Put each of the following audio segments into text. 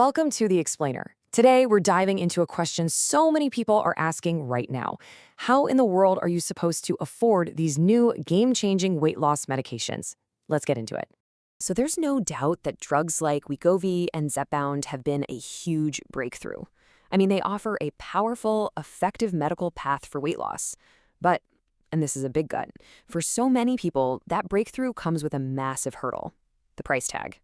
Welcome to The Explainer. Today, we're diving into a question so many people are asking right now. How in the world are you supposed to afford these new game-changing weight loss medications? Let's get into it. So there's no doubt that drugs like Wegovy and Zepbound have been a huge breakthrough. I mean, they offer a powerful, effective medical path for weight loss. But, and this is a big gut, for so many people, that breakthrough comes with a massive hurdle: the price tag.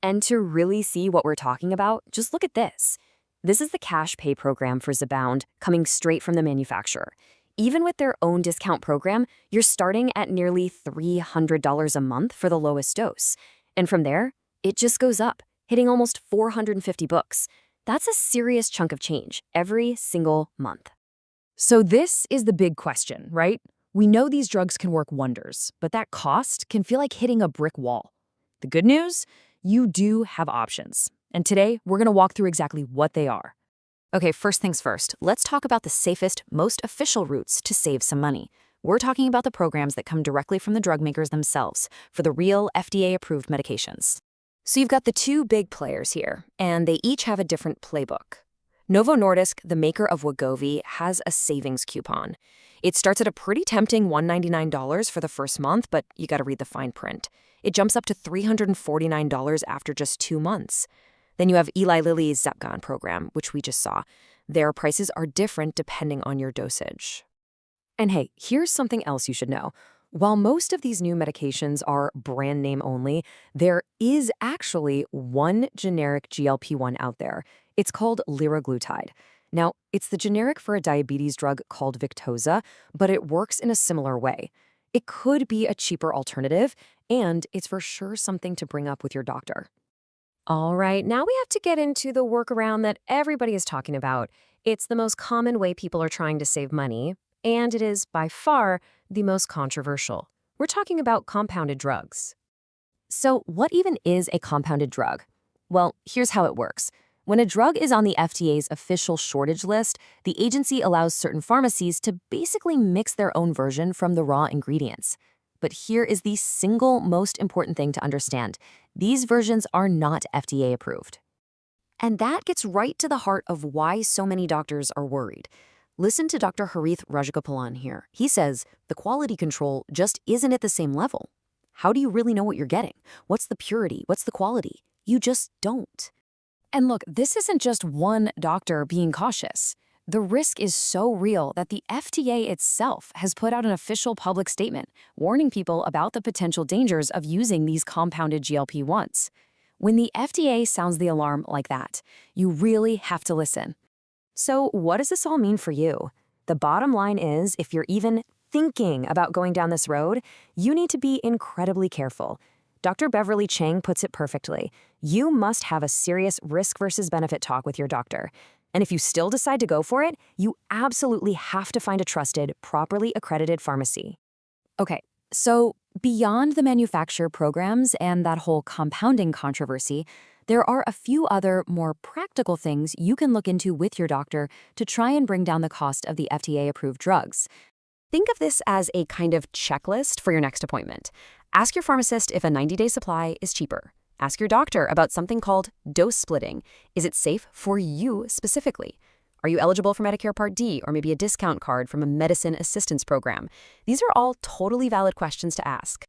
And to really see what we're talking about, just look at this. This is the cash pay program for Zepbound, coming straight from the manufacturer. Even with their own discount program, you're starting at nearly $300 a month for the lowest dose. And from there, it just goes up, hitting almost $450. That's a serious chunk of change every single month. So this is the big question, right? We know these drugs can work wonders, but that cost can feel like hitting a brick wall. The good news? You do have options. And today, we're going to walk through exactly what they are. Okay, first things first, let's talk about the safest, most official routes to save some money. We're talking about the programs that come directly from the drug makers themselves for the real FDA-approved medications. So you've got the two big players here, and they each have a different playbook. Novo Nordisk, the maker of Wegovy, has a savings coupon. It starts at a pretty tempting $199 for the first month, but you got to read the fine print. It jumps up to $349 after just 2 months. Then you have Eli Lilly's Zepbound program, which we just saw. Their prices are different depending on your dosage. And hey, here's something else you should know. While most of these new medications are brand name only, there is actually one generic GLP-1 out there. It's called liraglutide. Now, it's the generic for a diabetes drug called Victoza, but it works in a similar way. It could be a cheaper alternative, and it's for sure something to bring up with your doctor. All right, now we have to get into the workaround that everybody is talking about. It's the most common way people are trying to save money, and it is by far the most controversial. We're talking about compounded drugs. So what even is a compounded drug? Well, here's how it works. When a drug is on the FDA's official shortage list, the agency allows certain pharmacies to basically mix their own version from the raw ingredients. But here is the single most important thing to understand. These versions are not FDA approved. And that gets right to the heart of why so many doctors are worried. Listen to Dr. Harith Rajagopalan here. He says the quality control just isn't at the same level. How do you really know what you're getting? What's the purity? What's the quality? You just don't. And look, this isn't just one doctor being cautious. The risk is so real that the FDA itself has put out an official public statement warning people about the potential dangers of using these compounded GLP-1s. When the FDA sounds the alarm like that, you really have to listen. So what does this all mean for you? The bottom line is, if you're even thinking about going down this road, you need to be incredibly careful. Dr. Beverly Chang puts it perfectly. You must have a serious risk versus benefit talk with your doctor. And if you still decide to go for it, you absolutely have to find a trusted, properly accredited pharmacy. Okay, so beyond the manufacturer programs and that whole compounding controversy, there are a few other more practical things you can look into with your doctor to try and bring down the cost of the FDA-approved drugs. Think of this as a kind of checklist for your next appointment. Ask your pharmacist if a 90-day supply is cheaper. Ask your doctor about something called dose splitting. Is it safe for you specifically? Are you eligible for Medicare Part D or maybe a discount card from a medicine assistance program? These are all totally valid questions to ask.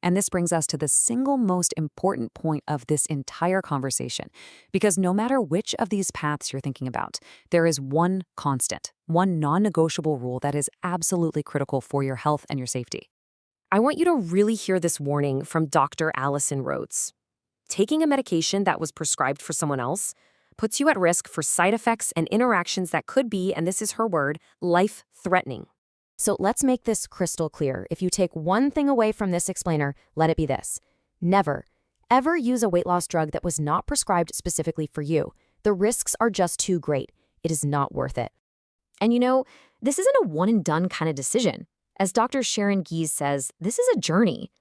And this brings us to the single most important point of this entire conversation, because no matter which of these paths you're thinking about, there is one constant, one non-negotiable rule that is absolutely critical for your health and your safety. I want you to really hear this warning from Dr. Allison Rhodes. Taking a medication that was prescribed for someone else puts you at risk for side effects and interactions that could be, and this is her word, life-threatening. So let's make this crystal clear. If you take one thing away from this explainer, let it be this. Never, ever use a weight loss drug that was not prescribed specifically for you. The risks are just too great. It is not worth it. And you know, this isn't a one-and-done kind of decision. As Dr. Sharon Gies says, this is a journey.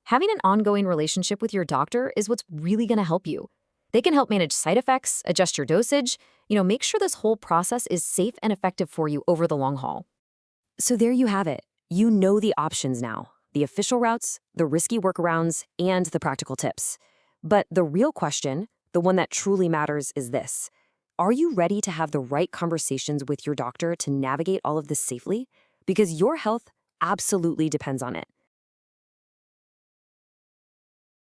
Having an ongoing relationship with your doctor is what's really going to help you. They can help manage side effects, adjust your dosage, make sure this whole process is safe and effective for you over the long haul. So there you have it. You know the options now, the official routes, the risky workarounds, and the practical tips. But the real question, the the one that truly matters, is this. Are you ready to have the right conversations with your doctor to navigate all of this safely? Because your health absolutely depends on it.